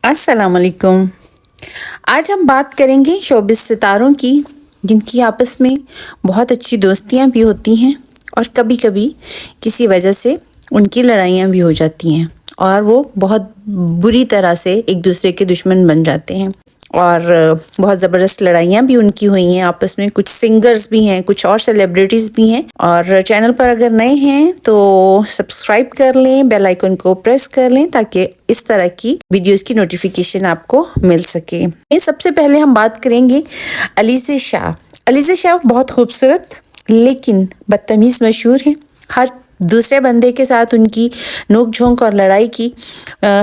अस्सलाम वालेकुम। आज हम बात करेंगे शोबिस सितारों की, जिनकी आपस में बहुत अच्छी दोस्तियां भी होती हैं और कभी कभी किसी वजह से उनकी लड़ाइयाँ भी हो जाती हैं और वो बहुत बुरी तरह से एक दूसरे के दुश्मन बन जाते हैं और बहुत ज़बरदस्त लड़ाइयाँ भी उनकी हुई हैं आपस में। कुछ सिंगर्स भी हैं, कुछ और सेलिब्रिटीज़ भी हैं। और चैनल पर अगर नए हैं तो सब्सक्राइब कर लें, बेल आइकन को प्रेस कर लें ताकि इस तरह की वीडियोस की नोटिफिकेशन आपको मिल सके। सबसे पहले हम बात करेंगे अलीज़ा शाह। अलीज़ा शाह बहुत खूबसूरत लेकिन बदतमीज़ मशहूर है। हर दूसरे बंदे के साथ उनकी नोक झोंक और लड़ाई की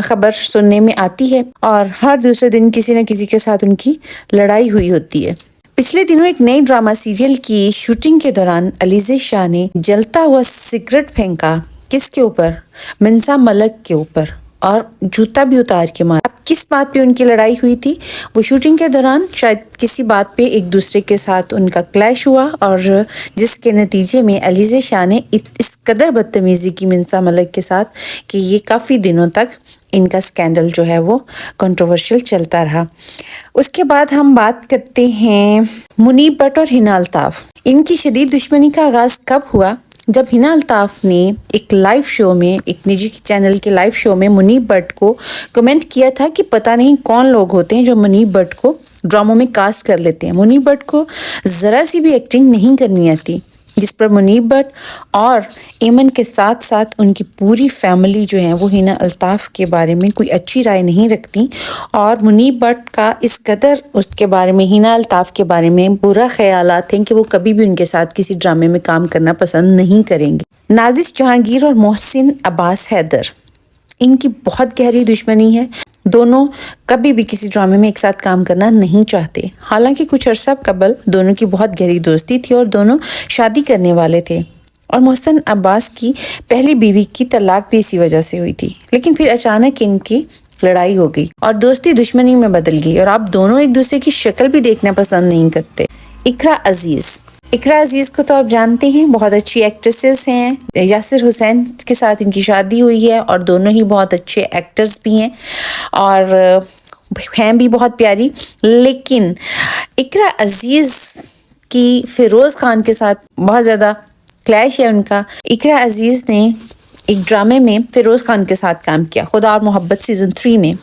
खबर सुनने में आती है और हर दूसरे दिन किसी न किसी के साथ उनकी लड़ाई हुई होती है। पिछले दिनों एक नई ड्रामा सीरियल की शूटिंग के दौरान अलीज़ा शाह ने जलता हुआ सिगरेट फेंका। किसके ऊपर? मिन्सा मलिक के ऊपर, और जूता भी उतार के मारा। अब किस बात पे उनकी लड़ाई हुई थी? वो शूटिंग के दौरान शायद किसी बात पे एक दूसरे के साथ उनका क्लैश हुआ और जिसके नतीजे में अलीज़ा शाह ने इस कदर बदतमीज़ी की मिन्सा मलिक के साथ कि ये काफ़ी दिनों तक इनका स्कैंडल जो है वो कंट्रोवर्शियल चलता रहा। उसके बाद हम बात करते हैं मुनीब भट्ट और हिना अल्ताफ़। इनकी शदीद दुश्मनी का आगाज़ कब हुआ? जब हिना अल्ताफ़ ने एक लाइव शो में, एक निजी चैनल के लाइव शो में मुनीब भट्ट को कमेंट किया था कि पता नहीं कौन लोग होते हैं जो मुनीब भट्ट को ड्रामों में कास्ट कर लेते हैं। मुनीब भट्ट को ज़रा सी भी एक्टिंग नहीं करनी आती, जिस पर मुनीब भट्ट और एमन के साथ साथ उनकी पूरी फैमिली जो है वो हिना अल्ताफ़ के बारे में कोई अच्छी राय नहीं रखती और मुनीब भट्ट का इस कदर उसके बारे में, हिना अल्ताफ़ के बारे में बुरा ख्यालात हैं कि वो कभी भी उनके साथ किसी ड्रामे में काम करना पसंद नहीं करेंगे। नाजिश जहांगीर और मोहसिन अब्बास हैदर, इनकी बहुत गहरी दुश्मनी है। दोनों कभी भी किसी ड्रामे में एक साथ काम करना नहीं चाहते। हालांकि कुछ अरसा कबल दोनों की बहुत गहरी दोस्ती थी और दोनों शादी करने वाले थे और मोहसिन अब्बास की पहली बीवी की तलाक भी इसी वजह से हुई थी। लेकिन फिर अचानक इनकी लड़ाई हो गई और दोस्ती दुश्मनी में बदल गई और अब दोनों एक दूसरे की शक्ल भी देखना पसंद नहीं करते। इकरा अजीज को तो आप जानते हैं, बहुत अच्छी एक्ट्रेसेस हैं। यासिर हुसैन के साथ इनकी शादी हुई है और दोनों ही बहुत अच्छे एक्टर्स भी हैं और हैं भी बहुत प्यारी। लेकिन इकरा अजीज की फिरोज़ खान के साथ बहुत ज़्यादा क्लैश है उनका। इकरा अजीज ने एक ड्रामे में फिरोज़ खान के साथ काम किया, खुदा और मोहब्बत सीज़न 3 में।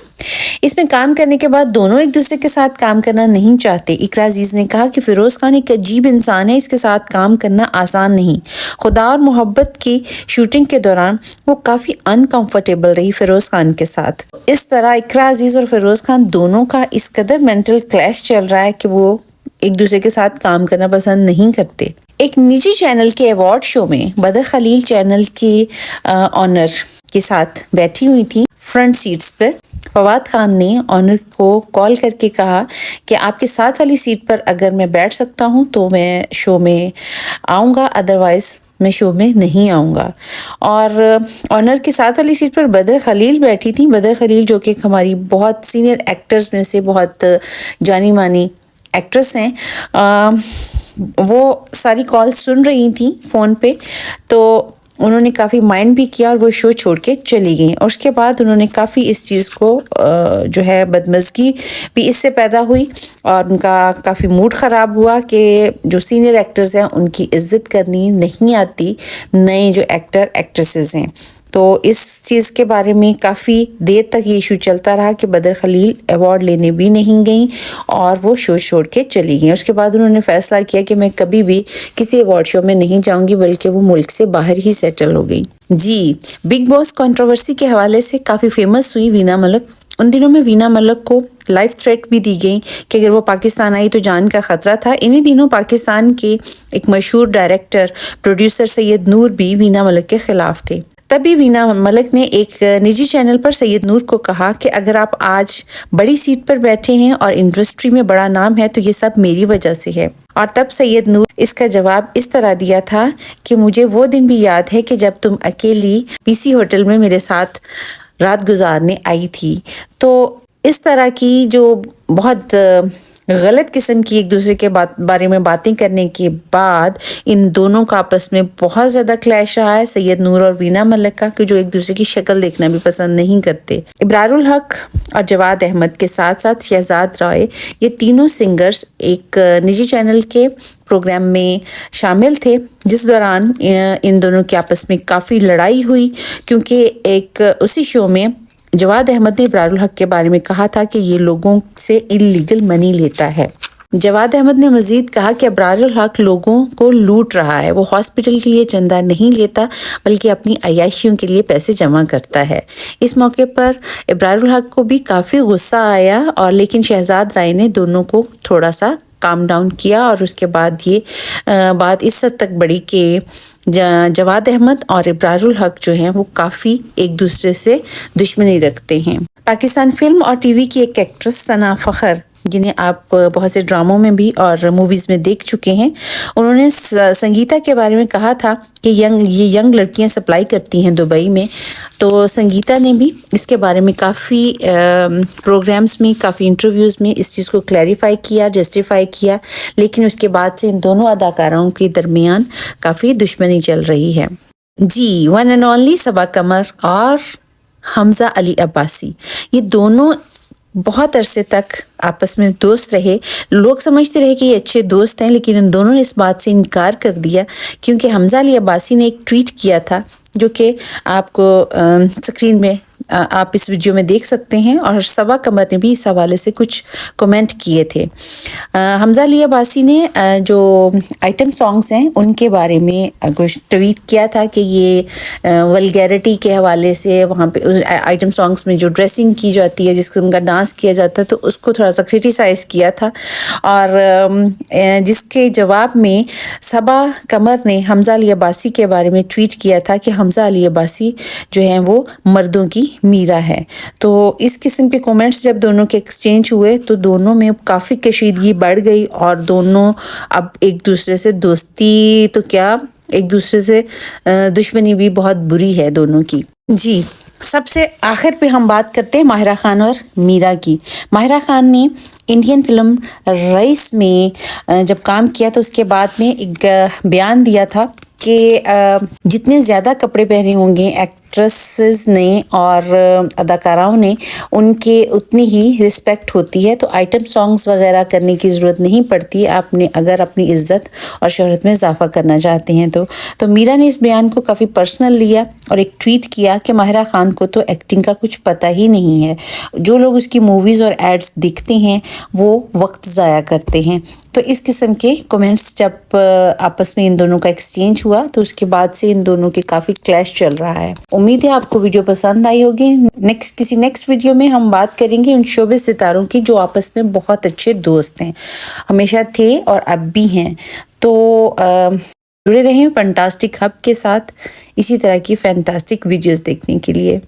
इसमें काम करने के बाद दोनों एक दूसरे के साथ काम करना नहीं चाहते। इकरा अजीज ने कहा कि फिरोज़ खान एक अजीब इंसान है, इसके साथ काम करना आसान नहीं। खुदा और मोहब्बत की शूटिंग के दौरान वो काफ़ी अनकंफर्टेबल रही फिरोज़ खान के साथ। इस तरह इकरा अजीज और फिरोज़ खान दोनों का इस कदर मेंटल क्लैश चल रहा है कि वो एक दूसरे के साथ काम करना पसंद नहीं करते। एक निजी चैनल के अवार्ड शो में बदर खलील चैनल के ऑनर के साथ बैठी हुई थी फ्रंट सीट्स पर। फवाद खान ने ऑनर को कॉल करके कहा कि आपके साथ वाली सीट पर अगर मैं बैठ सकता हूं तो मैं शो में आऊँगा, अदरवाइज़ मैं शो में नहीं आऊँगा। और ऑनर के साथ वाली सीट पर बदर खलील बैठी थी। बदर खलील जो कि हमारी बहुत सीनियर एक्टर्स में से बहुत जानी मानी एक्ट्रेस हैं। वो सारी कॉल सुन रही थी फ़ोन पे, तो उन्होंने काफ़ी माइंड भी किया और वो शो छोड़ के चली गई। और उसके बाद उन्होंने काफ़ी इस चीज़ को जो है बदमज़गी भी इससे पैदा हुई और उनका काफ़ी मूड ख़राब हुआ कि जो सीनियर एक्टर्स हैं उनकी इज़्ज़त करनी नहीं आती नए जो एक्टर एक्ट्रेसेस हैं। तो इस चीज़ के बारे में काफ़ी देर तक ये इशू चलता रहा कि बदर खलील अवार्ड लेने भी नहीं गई और वो शो छोड़ के चली गई। उसके बाद उन्होंने फ़ैसला किया कि मैं कभी भी किसी अवार्ड शो में नहीं जाऊंगी, बल्कि वो मुल्क से बाहर ही सेटल हो गई। जी, बिग बॉस कंट्रोवर्सी के हवाले से काफ़ी फेमस हुई वीना मलिक। उन दिनों में वीना मलिक को लाइफ थ्रेट भी दी गई कि अगर वो पाकिस्तान आई तो जान का ख़तरा था। इन्हीं दिनों पाकिस्तान के एक मशहूर डायरेक्टर प्रोड्यूसर सैयद नूर भी वीना मलिक के ख़िलाफ़ थे। तभी वीना मलिक ने एक निजी चैनल पर सैयद नूर को कहा कि अगर आप आज बड़ी सीट पर बैठे हैं और इंडस्ट्री में बड़ा नाम है तो ये सब मेरी वजह से है। और तब सैयद नूर इसका जवाब इस तरह दिया था कि मुझे वो दिन भी याद है कि जब तुम अकेली पीसी होटल में मेरे साथ रात गुजारने आई थी। तो इस तरह की जो बहुत غلط قسم کی ایک دوسرے کے بارے میں باتیں کرنے کے بعد ان دونوں کا آپس میں بہت زیادہ کلیش رہا ہے، سید نور اور وینا ملک کا، کہ جو ایک دوسرے کی شکل دیکھنا بھی پسند نہیں کرتے۔ ابرار الحق اور جواد احمد کے ساتھ ساتھ شہزاد رائے، یہ تینوں سنگرز ایک نجی چینل کے پروگرام میں شامل تھے، جس دوران ان دونوں کے آپس میں کافی لڑائی ہوئی، کیونکہ ایک اسی شو میں جواد احمد نے ابرار الحق کے بارے میں کہا تھا کہ یہ لوگوں سے انلیگل منی لیتا ہے۔ جواد احمد نے مزید کہا کہ ابرار الحق لوگوں کو لوٹ رہا ہے، وہ ہاسپٹل کے لیے چندہ نہیں لیتا بلکہ اپنی عیاشیوں کے لیے پیسے جمع کرتا ہے۔ اس موقع پر ابرار الحق کو بھی کافی غصہ آیا، اور لیکن شہزاد رائے نے دونوں کو تھوڑا سا کام ڈاؤن کیا، اور اس کے بعد یہ بات اس حد تک بڑھی کہ جواد احمد اور ابرار الحق جو ہیں وہ کافی ایک دوسرے سے دشمنی رکھتے ہیں۔ پاکستان فلم اور ٹی وی کی ایک ایکٹریس ثنا فخر، جنہیں آپ بہت سے ڈراموں میں بھی اور موویز میں دیکھ چکے ہیں، انہوں نے سنگیتا کے بارے میں کہا تھا کہ یہ ینگ لڑکیاں سپلائی کرتی ہیں دبئی میں، تو سنگیتا نے بھی اس کے بارے میں کافی پروگرامز میں، کافی انٹرویوز میں اس چیز کو کلیریفائی کیا، جسٹیفائی کیا، لیکن اس کے بعد سے ان دونوں اداکاروں کے درمیان کافی دشمنی چل رہی ہے۔ جی، ون اینڈ اونلی صبا قمر اور حمزہ علی عباسی، یہ دونوں بہت عرصے تک آپس میں دوست رہے۔ لوگ سمجھتے رہے کہ یہ اچھے دوست ہیں، لیکن ان دونوں نے اس بات سے انکار کر دیا، کیونکہ حمزہ علی عباسی نے ایک ٹویٹ کیا تھا، جو کہ آپ کو اسکرین میں آپ اس ویڈیو میں دیکھ سکتے ہیں، اور صبا قمر نے بھی اس حوالے سے کچھ کومنٹ کیے تھے۔ حمزہ علی عباسی نے جو آئٹم سانگز ہیں ان کے بارے میں کچھ ٹویٹ کیا تھا کہ یہ ولگیرٹی کے حوالے سے وہاں پہ آئٹم سانگز میں جو ڈریسنگ کی جاتی ہے، جس قسم کا ڈانس کیا جاتا ہے، تو اس کو تھوڑا سا کرٹیسائز کیا تھا، اور جس کے جواب میں صبا قمر نے حمزہ علی عباسی کے بارے میں ٹویٹ کیا تھا کہ حمزہ علی عباسی جو ہیں وہ مردوں کی میرا ہے۔ تو اس قسم کے کومنٹس جب دونوں کے ایکسچینج ہوئے تو دونوں میں کافی کشیدگی بڑھ گئی، اور دونوں اب ایک دوسرے سے دوستی تو کیا، ایک دوسرے سے دشمنی بھی بہت بری ہے دونوں کی۔ جی، سب سے آخر پہ ہم بات کرتے ہیں ماہرہ خان اور میرا کی۔ ماہرہ خان نے انڈین فلم رئیس میں جب کام کیا تو اس کے بعد میں ایک بیان دیا تھا کہ جتنے زیادہ کپڑے پہنے ہوں گے ایکٹریسز نے اور اداکاراؤں نے، ان کے اتنی ہی رسپیکٹ ہوتی ہے، تو آئٹم سانگز وغیرہ کرنے کی ضرورت نہیں پڑتی آپ نے اگر اپنی عزت اور شہرت میں اضافہ کرنا چاہتے ہیں تو میرا نے اس بیان کو کافی پرسنل لیا اور ایک ٹویٹ کیا کہ ماہرہ خان کو تو ایکٹنگ کا کچھ پتہ ہی نہیں ہے، جو لوگ اس کی موویز اور ایڈز دیکھتے ہیں وہ وقت ضائع کرتے ہیں۔ تو اس قسم کے کومنٹس جب آپس میں ان دونوں کا ایکسچینج ہوا تو اس کے بعد سے ان دونوں کے کافی کلیش چل رہا ہے۔ امید ہے آپ کو ویڈیو پسند آئی ہوگی۔ کسی نیکسٹ ویڈیو میں ہم بات کریں گے ان شوبز ستاروں کی جو آپس میں بہت اچھے دوست ہیں، ہمیشہ تھے اور اب بھی ہیں۔ تو جڑے رہیں فینٹاسٹک ہب کے ساتھ اسی طرح کی فینٹاسٹک ویڈیوز دیکھنے کے لیے۔